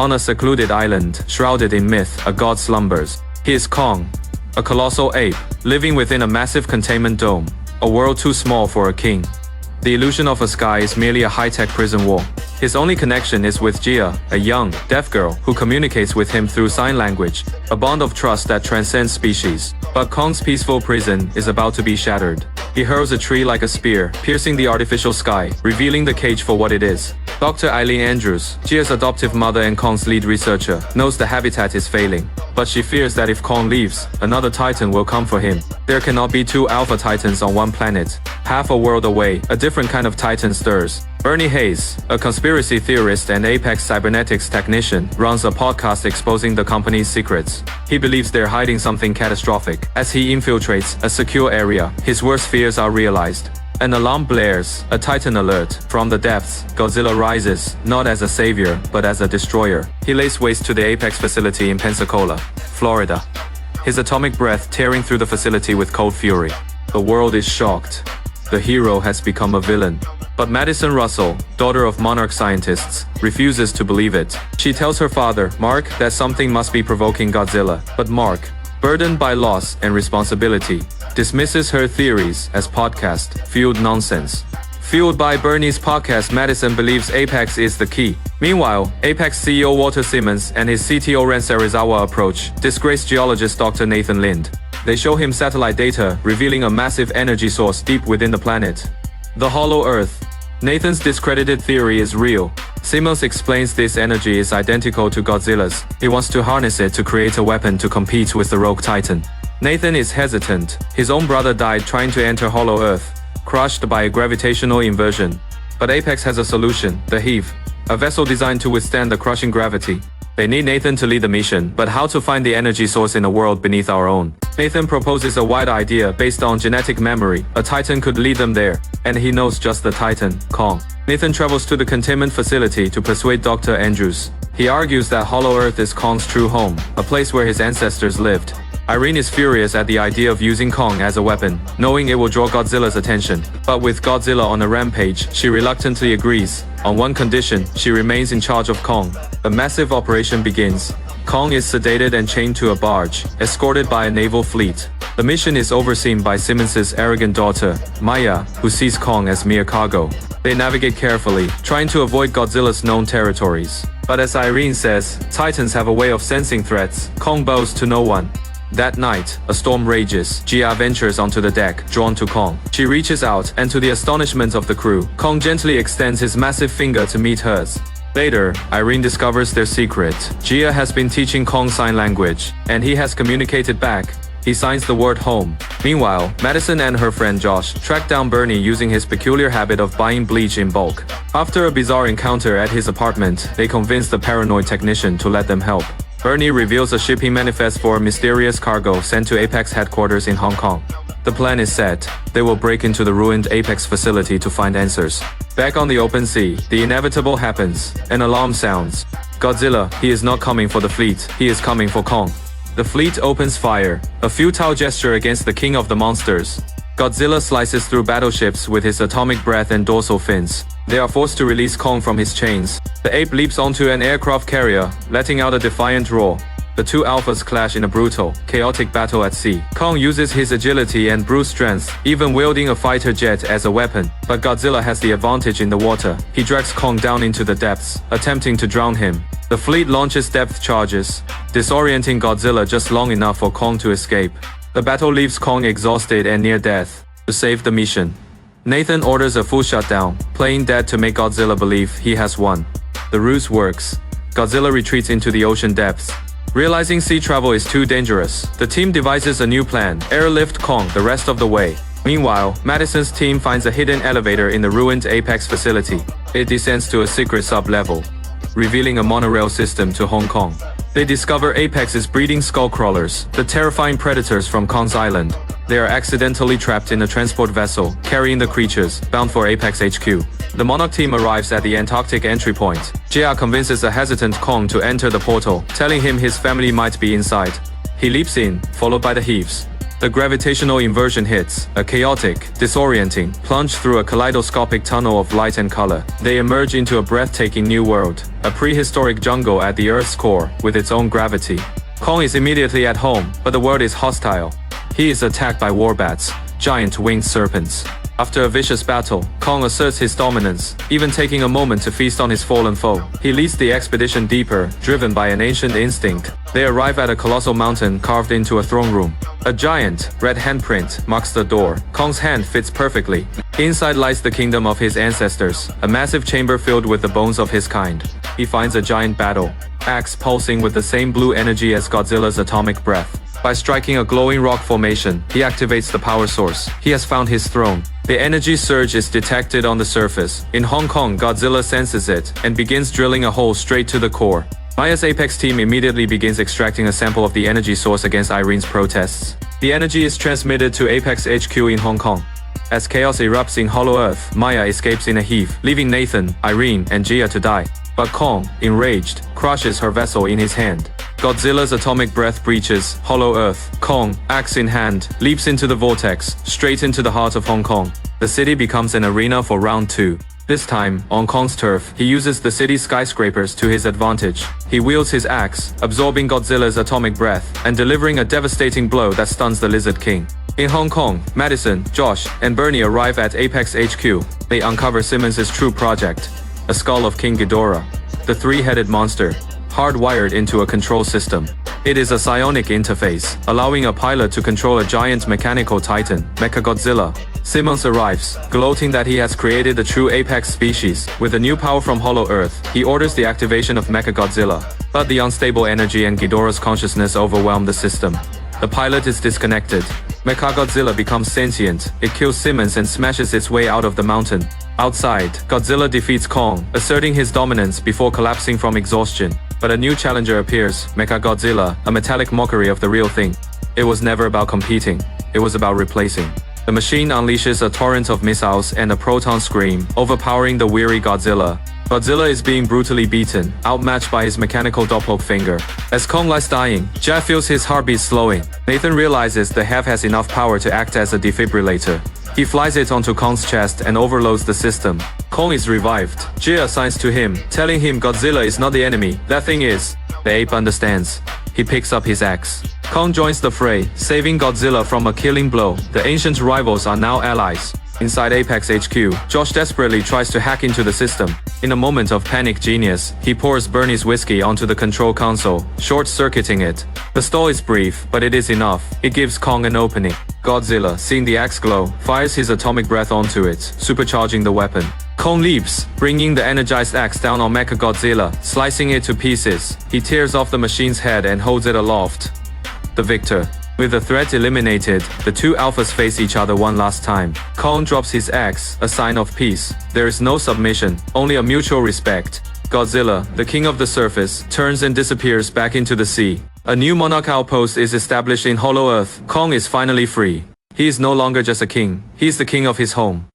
On a secluded island, shrouded in myth, a god slumbers. He is Kong, a colossal ape, living within a massive containment dome, a world too small for a king. The illusion of a sky is merely a high-tech prison wall. His only connection is with Jia, a young, deaf girl who communicates with him through sign language, a bond of trust that transcends species. But Kong's peaceful prison is about to be shattered. He hurls a tree like a spear, piercing the artificial sky, revealing the cage for what it is. Dr. Eileen Andrews, Jia's adoptive mother and Kong's lead researcher, knows the habitat is failing. But she fears that if Kong leaves, another Titan will come for him. There cannot be two Alpha Titans on one planet. Half a world away, a different kind of Titan stirs. Bernie Hayes, a conspiracy theorist and Apex cybernetics technician, runs a podcast exposing the company's secrets. He believes they're hiding something catastrophic. As he infiltrates a secure area, his worst fears are realized. An alarm blares, a Titan alert. From the depths, Godzilla rises, not as a savior, but as a destroyer. He lays waste to the Apex facility in Pensacola, Florida. His atomic breath tearing through the facility with cold fury. The world is shocked. The hero has become a villain. But Madison Russell, daughter of monarch scientists, refuses to believe it. She tells her father, Mark, that something must be provoking Godzilla. But Mark, burdened by loss and responsibility, dismisses her theories as podcast-fueled nonsense. Fueled by Bernie's podcast, Madison believes Apex is the key. Meanwhile, Apex CEO Walter Simmons and his CTO Ren Serizawa approach disgraced geologist Dr. Nathan Lind. They show him satellite data revealing a massive energy source deep within the planet. The Hollow Earth. Nathan's discredited theory is real. Simmons explains this energy is identical to Godzilla's. He wants to harness it to create a weapon to compete with the Rogue Titan. Nathan is hesitant. His own brother died trying to enter Hollow Earth, crushed by a gravitational inversion. But Apex has a solution, the Heave, a vessel designed to withstand the crushing gravity. They need Nathan to lead the mission, but how to find the energy source in a world beneath our own? Nathan proposes a wide idea based on genetic memory. A Titan could lead them there, and he knows just the Titan, Kong. Nathan travels to the containment facility to persuade Dr. Andrews. He argues that Hollow Earth is Kong's true home, a place where his ancestors lived. Irene is furious at the idea of using Kong as a weapon, knowing it will draw Godzilla's attention. But with Godzilla on a rampage, she reluctantly agrees. On one condition, she remains in charge of Kong. A massive operation begins. Kong is sedated and chained to a barge, escorted by a naval fleet. The mission is overseen by Simmons' arrogant daughter, Maya, who sees Kong as mere cargo. They navigate carefully, trying to avoid Godzilla's known territories. But as Irene says, Titans have a way of sensing threats. Kong bows to no one. That night, a storm rages. Jia ventures onto the deck, drawn to Kong. She reaches out, and to the astonishment of the crew, Kong gently extends his massive finger to meet hers. Later, Irene discovers their secret. Jia has been teaching Kong sign language, and he has communicated back. He signs the word home. Meanwhile, Madison and her friend Josh track down Bernie using his peculiar habit of buying bleach in bulk. After a bizarre encounter at his apartment, they convince the paranoid technician to let them help. Bernie reveals a shipping manifest for a mysterious cargo sent to Apex headquarters in Hong Kong. The plan is set. They will break into the ruined Apex facility to find answers. Back on the open sea, the inevitable happens. An alarm sounds. Godzilla, he is not coming for the fleet, he is coming for Kong. The fleet opens fire, a futile gesture against the king of the monsters. Godzilla slices through battleships with his atomic breath and dorsal fins. They are forced to release Kong from his chains. The ape leaps onto an aircraft carrier, letting out a defiant roar. The two alphas clash in a brutal, chaotic battle at sea. Kong uses his agility and brute strength, even wielding a fighter jet as a weapon. But Godzilla has the advantage in the water. He drags Kong down into the depths, attempting to drown him. The fleet launches depth charges, disorienting Godzilla just long enough for Kong to escape. The battle leaves Kong exhausted and near death. To save the mission, Nathan orders a full shutdown, playing dead to make Godzilla believe he has won. The ruse works. Godzilla retreats into the ocean depths. Realizing sea travel is too dangerous, the team devises a new plan: airlift Kong the rest of the way. Meanwhile, Madison's team finds a hidden elevator in the ruined Apex facility. It descends to a secret sub-level, revealing a monorail system to Hong Kong. They discover Apex's breeding skullcrawlers, the terrifying predators from Kong's island. They are accidentally trapped in a transport vessel, carrying the creatures, bound for Apex HQ. The Monarch team arrives at the Antarctic entry point. JR convinces a hesitant Kong to enter the portal, telling him his family might be inside. He leaps in, followed by the Heaves. The gravitational inversion hits, a chaotic, disorienting plunge through a kaleidoscopic tunnel of light and color. They emerge into a breathtaking new world, a prehistoric jungle at the Earth's core, with its own gravity. Kong is immediately at home, but the world is hostile. He is attacked by warbats, giant winged serpents. After a vicious battle, Kong asserts his dominance, even taking a moment to feast on his fallen foe. He leads the expedition deeper, driven by an ancient instinct. They arrive at a colossal mountain carved into a throne room. A giant, red handprint marks the door. Kong's hand fits perfectly. Inside lies the kingdom of his ancestors, a massive chamber filled with the bones of his kind. He finds a giant battle axe pulsing with the same blue energy as Godzilla's atomic breath. By striking a glowing rock formation, he activates the power source. He has found his throne. The energy surge is detected on the surface. In Hong Kong, Godzilla senses it and begins drilling a hole straight to the core. Maya's Apex team immediately begins extracting a sample of the energy source against Irene's protests. The energy is transmitted to Apex HQ in Hong Kong. As chaos erupts in Hollow Earth, Maya escapes in a heave, leaving Nathan, Irene, and Gia to die. But Kong, enraged, crushes her vessel in his hand. Godzilla's atomic breath breaches Hollow Earth. Kong, axe in hand, leaps into the vortex, straight into the heart of Hong Kong. The city becomes an arena for round 2. This time, on Kong's turf, he uses the city's skyscrapers to his advantage. He wields his axe, absorbing Godzilla's atomic breath, and delivering a devastating blow that stuns the Lizard King. In Hong Kong, Madison, Josh, and Bernie arrive at Apex HQ. They uncover Simmons' true project, a skull of King Ghidorah, the three-headed monster, hardwired into a control system. It is a psionic interface, allowing a pilot to control a giant mechanical titan, Mechagodzilla. Simmons arrives, gloating that he has created the true apex species. With a new power from Hollow Earth, he orders the activation of Mechagodzilla. But the unstable energy and Ghidorah's consciousness overwhelm the system. The pilot is disconnected. Mechagodzilla becomes sentient. It kills Simmons and smashes its way out of the mountain. Outside, Godzilla defeats Kong, asserting his dominance before collapsing from exhaustion. But a new challenger appears, Mechagodzilla, a metallic mockery of the real thing. It was never about competing. It was about replacing. The machine unleashes a torrent of missiles and a proton scream, overpowering the weary Godzilla. Godzilla is being brutally beaten, outmatched by his mechanical doppelganger. As Kong lies dying, Jia feels his heartbeat slowing. Nathan realizes the Have has enough power to act as a defibrillator. He flies it onto Kong's chest and overloads the system. Kong is revived. Jia signs to him, telling him Godzilla is not the enemy, that thing is. The ape understands. He picks up his axe. Kong joins the fray, saving Godzilla from a killing blow. The ancient rivals are now allies. Inside Apex HQ, Josh desperately tries to hack into the system. In a moment of panic genius, he pours Bernie's whiskey onto the control console, short-circuiting it. The stall is brief, but it is enough. It gives Kong an opening. Godzilla, seeing the axe glow, fires his atomic breath onto it, supercharging the weapon. Kong leaps, bringing the energized axe down on Mechagodzilla, slicing it to pieces. He tears off the machine's head and holds it aloft. The victor. With the threat eliminated, the two alphas face each other one last time. Kong drops his axe, a sign of peace. There is no submission, only a mutual respect. Godzilla, the king of the surface, turns and disappears back into the sea. A new monarch outpost is established in Hollow Earth. Kong is finally free. He is no longer just a king, he is the king of his home.